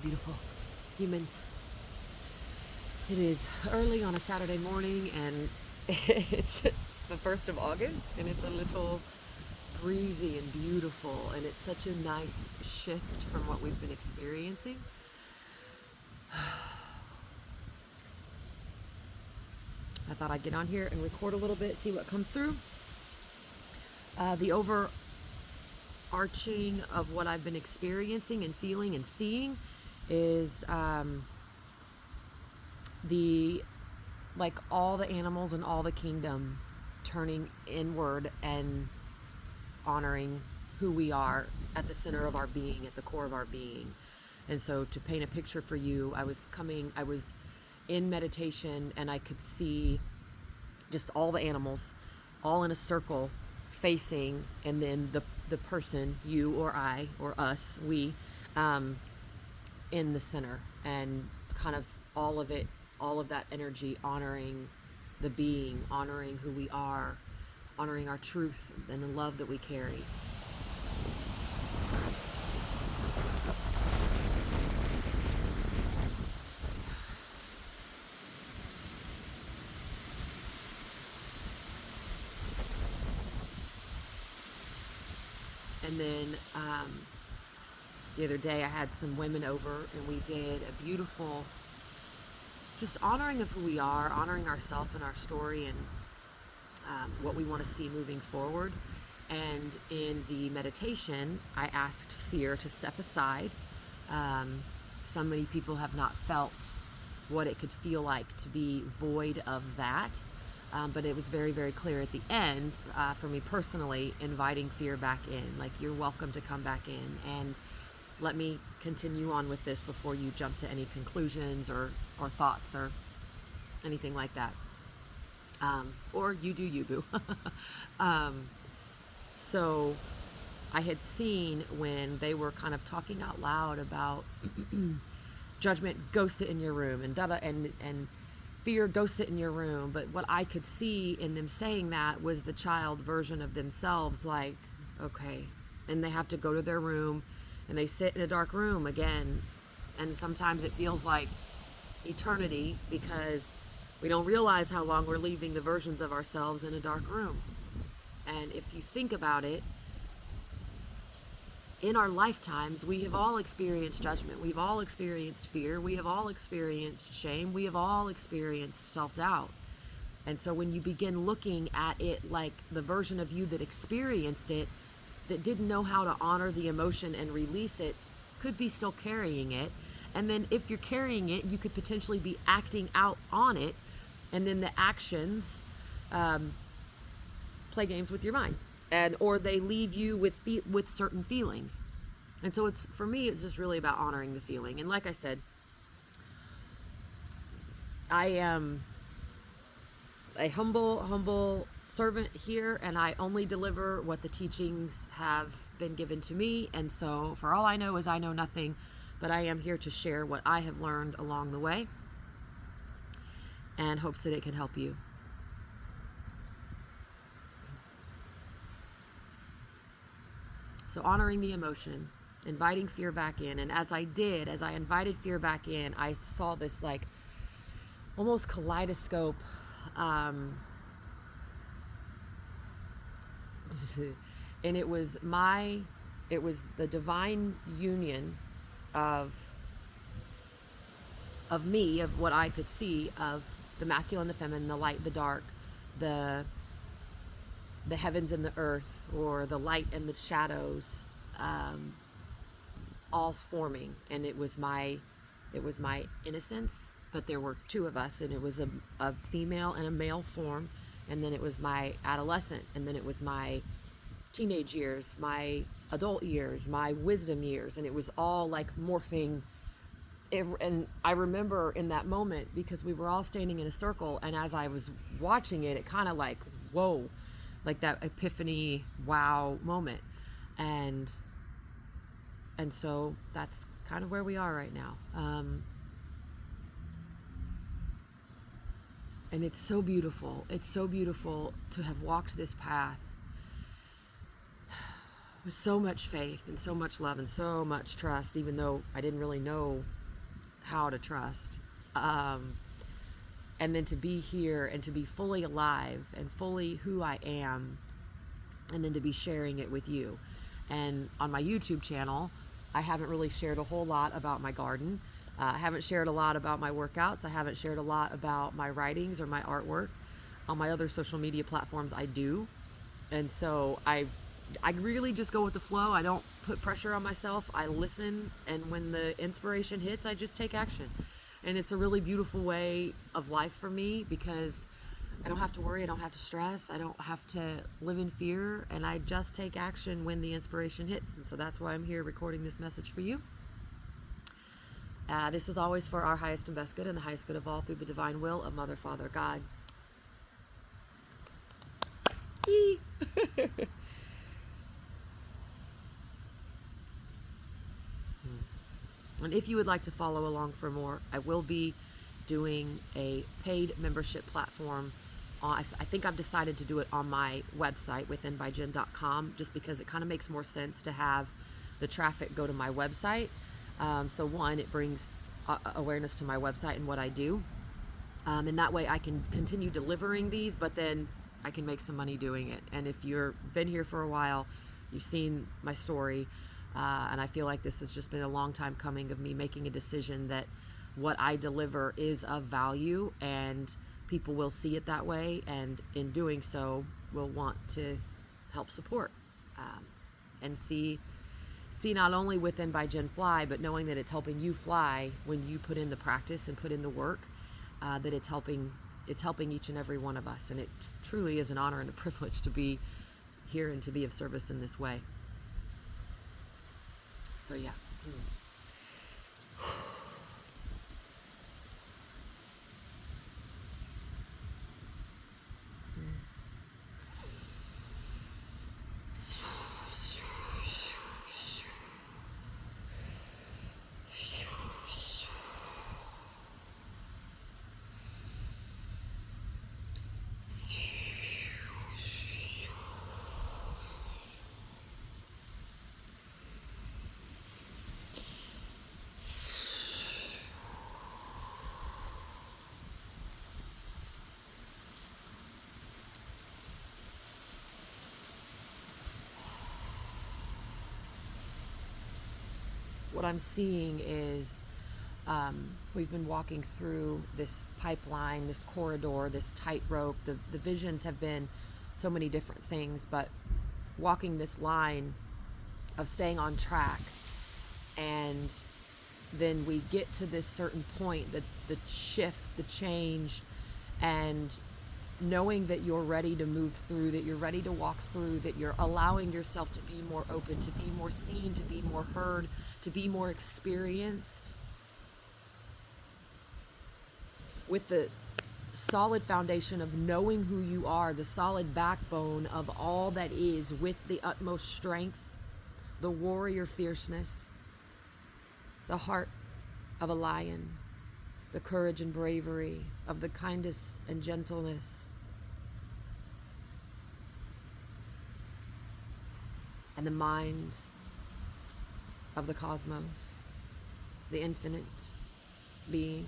Beautiful humans. It is early on a Saturday morning, and it's the 1st of August, and it's a little breezy and beautiful, and it's such a nice shift from what we've been experiencing. I thought I'd get on here and record a little bit, see what comes through. The overarching of what I've been experiencing and feeling and seeing is all the animals and all the kingdom turning inward and honoring who we are at the center of our being, at the core of our being. And so, to paint a picture for you, I was in meditation, and I could see just all the animals all in a circle facing, and then the person, you or I or us, we, in the center, and kind of all of that energy honoring the being, honoring who we are, honoring our truth and the love that we carry. And then the other day I had some women over, and we did a beautiful just honoring of who we are, honoring ourselves and our story, and what we want to see moving forward. And in the meditation, I asked fear to step aside. So many people have not felt what it could feel like to be void of that. But it was very, very clear at the end, for me personally, inviting fear back in. Like, you're welcome to come back in, and let me continue on with this before you jump to any conclusions or thoughts or anything like that. Or you do you, boo. So I had seen when they were kind of talking out loud about judgment, go sit in your room, and fear, go sit in your room. But what I could see in them saying that was the child version of themselves, like, okay, and they have to go to their room, and they sit in a dark room again, and sometimes it feels like eternity, because we don't realize how long we're leaving the versions of ourselves in a dark room. And if you think about it, in our lifetimes, we have all experienced judgment. We've all experienced fear. We have all experienced shame. We have all experienced self-doubt. And so when you begin looking at it like the version of you that experienced it, that didn't know how to honor the emotion and release it, could be still carrying it. And then if you're carrying it, you could potentially be acting out on it. And then the actions play games with your mind, or they leave you with certain feelings. And so for me, it's just really about honoring the feeling. And like I said, I am a humble servant here, and I only deliver what the teachings have been given to me. And so for all I know is I know nothing, but I am here to share what I have learned along the way, and hopes that it can help you. So honoring the emotion, inviting fear back in. And as I invited fear back in, I saw this like almost kaleidoscope. And it was the divine union of me, of what I could see, of the masculine, the feminine, the light, the dark, the heavens and the earth, or the light and the shadows, all forming. And it was my innocence, but there were two of us, and it was a female and a male form, and then it was my adolescent, and then it was my teenage years, my adult years, my wisdom years, and it was all like morphing. And I remember in that moment, because we were all standing in a circle, and as I was watching it, it kind of like, whoa, like that epiphany, wow moment. And so that's kind of where we are right now. And it's so beautiful. It's so beautiful to have walked this path with so much faith and so much love and so much trust, even though I didn't really know how to trust. And then to be here and to be fully alive and fully who I am, and then to be sharing it with you. And on my YouTube channel, I haven't really shared a whole lot about my garden. I haven't shared a lot about my workouts. I haven't shared a lot about my writings or my artwork. On my other social media platforms, I do. And so I really just go with the flow. I don't put pressure on myself. I listen, and when the inspiration hits, I just take action. And it's a really beautiful way of life for me, because I don't have to worry, I don't have to stress, I don't have to live in fear, and I just take action when the inspiration hits. And so that's why I'm here recording this message for you. This is always for our highest and best good and the highest good of all, through the divine will of Mother, Father, God. And if you would like to follow along for more, I will be doing a paid membership platform. I think I've decided to do it on my website, withinbyjen.com, just because it kind of makes more sense to have the traffic go to my website. So one, it brings awareness to my website and what I do. And that way I can continue delivering these, but then I can make some money doing it. And if you've been here for a while, you've seen my story, and I feel like this has just been a long time coming of me making a decision that what I deliver is of value, and people will see it that way, and in doing so will want to help support, and see not only Within by Jen fly, but knowing that it's helping you fly when you put in the practice and put in the work, that it's helping each and every one of us. And it truly is an honor and a privilege to be here and to be of service in this way. So yeah. What I'm seeing is we've been walking through this pipeline, this corridor, this tightrope. The visions have been so many different things, but walking this line of staying on track, and then we get to this certain point, the shift, the change, and knowing that you're ready to move through, that you're ready to walk through, that you're allowing yourself to be more open, to be more seen, to be more heard, to be more experienced, with the solid foundation of knowing who you are, the solid backbone of all that is, with the utmost strength, the warrior fierceness, the heart of a lion, the courage and bravery of the kindest and gentleness, and the mind of the cosmos, the infinite being.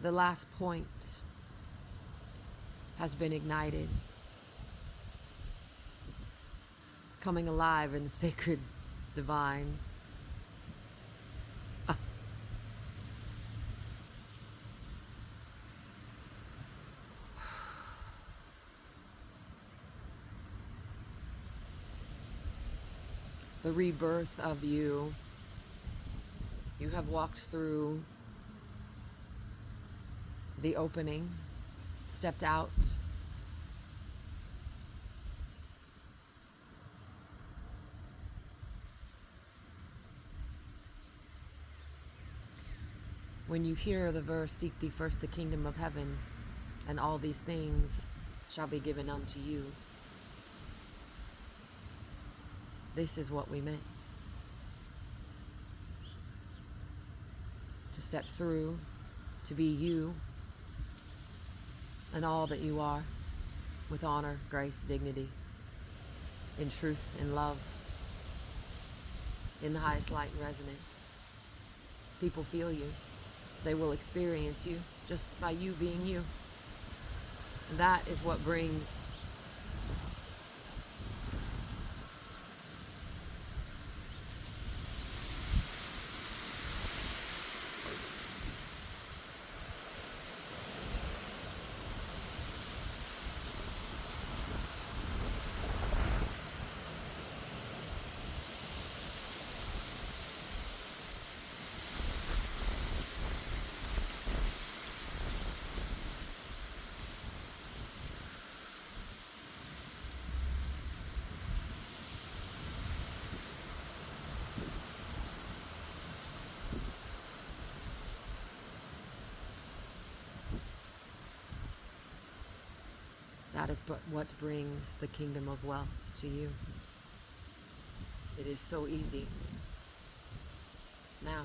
The last point has been ignited, coming alive in the sacred divine. The rebirth of you. You have walked through the opening, stepped out, when you hear the verse, "Seek thee first the kingdom of heaven, and all these things shall be given unto you." This is what we meant. To step through to be you and all that you are, with honor, grace, dignity, in truth, in love, in the highest light and resonance. People feel you. They will experience you just by you being you. And that is what brings that is what brings the kingdom of wealth to you. It is so easy now.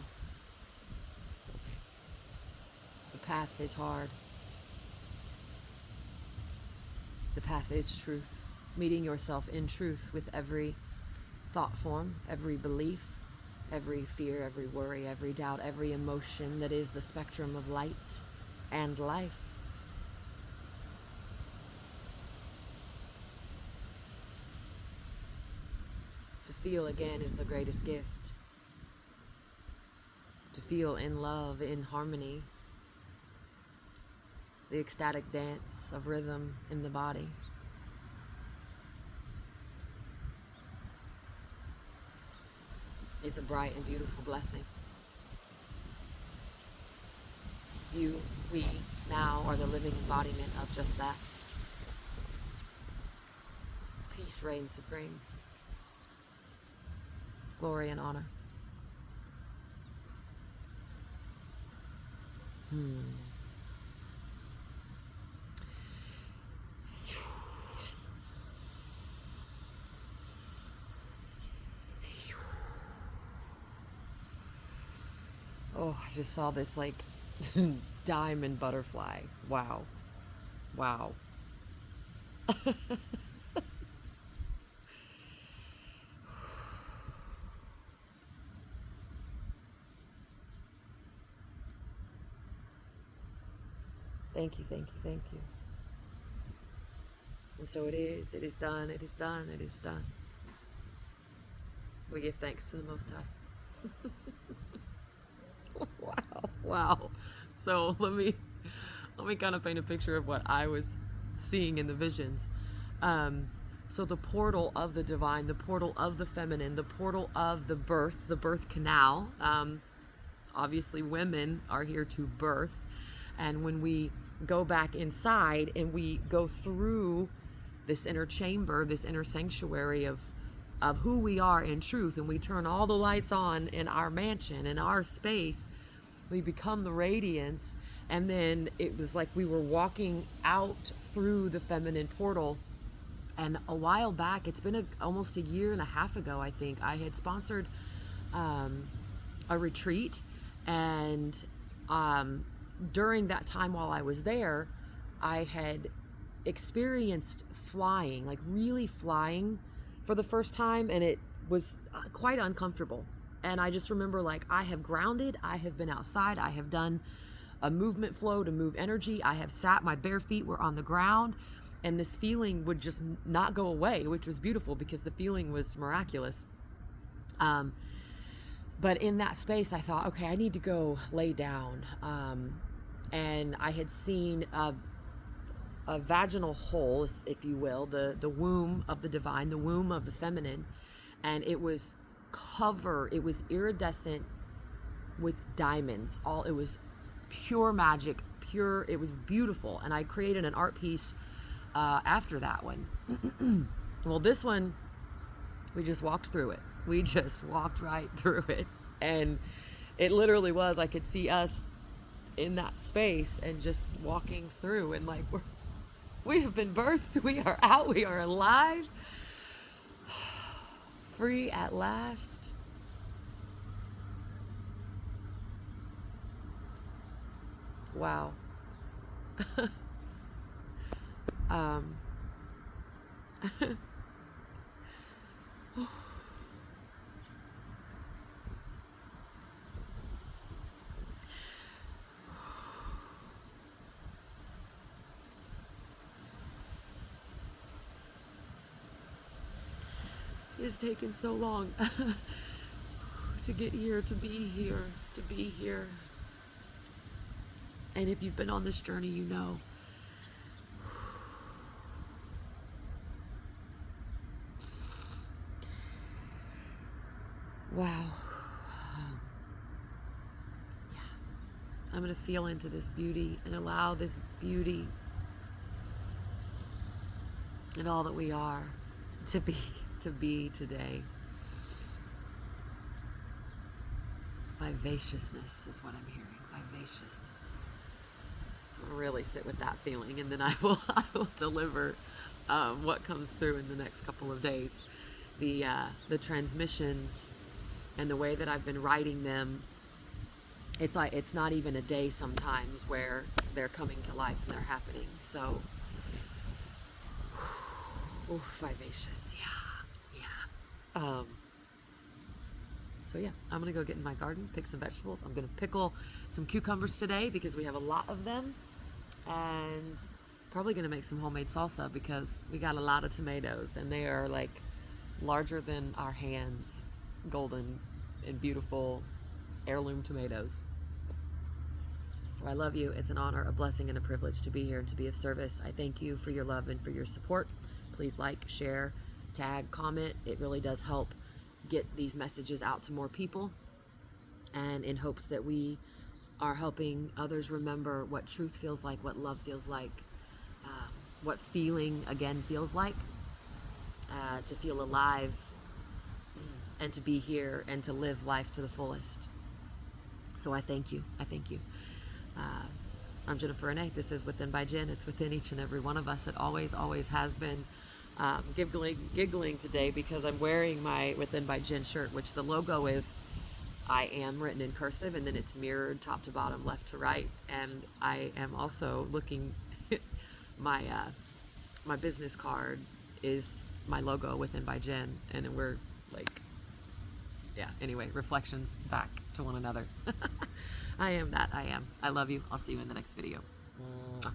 The path is hard. The path is truth. Meeting yourself in truth with every thought form, every belief, every fear, every worry, every doubt, every emotion that is the spectrum of light and life. To feel again is the greatest gift. To feel in love, in harmony, the ecstatic dance of rhythm in the body. Is a bright and beautiful blessing. You, we, now are the living embodiment of just that. Peace reigns supreme. Glory and honor. Oh, I just saw this like diamond butterfly. Wow. Wow. Thank you, thank you, thank you. And so it is done, it is done, it is done. We give thanks to the Most High. Wow, wow. So let me kind of paint a picture of what I was seeing in the visions. So the portal of the divine, the portal of the feminine, the portal of the birth canal. Obviously, women are here to birth. And when we go back inside and we go through this inner chamber, this inner sanctuary of who we are in truth, and we turn all the lights on in our mansion, in our space, we become the radiance. And then it was like we were walking out through the feminine portal. And a while back, it's been almost a year and a half ago, I think, I had sponsored a retreat. And during that time while I was there, I had experienced flying, like really flying for the first time. And it was quite uncomfortable. And I just remember, like, I have grounded, I have been outside, I have done a movement flow to move energy, I have sat, my bare feet were on the ground, and this feeling would just not go away, which was beautiful because the feeling was miraculous. But in that space, I thought, okay, I need to go lay down. And I had seen a vaginal hole, if you will, the womb of the divine, the womb of the feminine, and it was it was iridescent with diamonds. It was pure magic, it was beautiful. And I created an art piece after that one. Well, this one, we just walked through it. We just walked right through it. And it literally was, I could see us in that space and just walking through, and like, we have been birthed, we are out, we are alive, free at last. Wow. um, it's taken so long to get here, to be here, to be here. And if you've been on this journey, you know. Wow. Yeah. I'm going to feel into this beauty and allow this beauty and all that we are to be today. Vivaciousness is what I'm hearing. Vivaciousness. I'll really sit with that feeling, and then I will deliver what comes through in the next couple of days. The transmissions and the way that I've been writing them, it's like it's not even a day sometimes where they're coming to life and they're happening. So, vivacious, yeah. So yeah, I'm gonna go get in my garden, pick some vegetables. I'm gonna pickle some cucumbers today because we have a lot of them, and probably gonna make some homemade salsa because we got a lot of tomatoes and they are like larger than our hands, golden and beautiful heirloom tomatoes. So I love you. It's an honor, a blessing, and a privilege to be here and to be of service. I thank you for your love and for your support. Please like, share, tag, comment. It really does help get these messages out to more people, and in hopes that we are helping others remember what truth feels like, what love feels like, what feeling again feels like, to feel alive and to be here and to live life to the fullest. So I thank you. I thank you. I'm Jennifer Renee. This is Within by Jen. It's within each and every one of us. It always, always has been. Giggling today because I'm wearing my Within by Jen shirt, which the logo is I am written in cursive, and then it's mirrored top to bottom, left to right. And I am also looking, my my business card is my logo, Within by Jen, and we're like, yeah, anyway, reflections back to one another. I am that. I am. I love you. I'll see you in the next video. Mwah.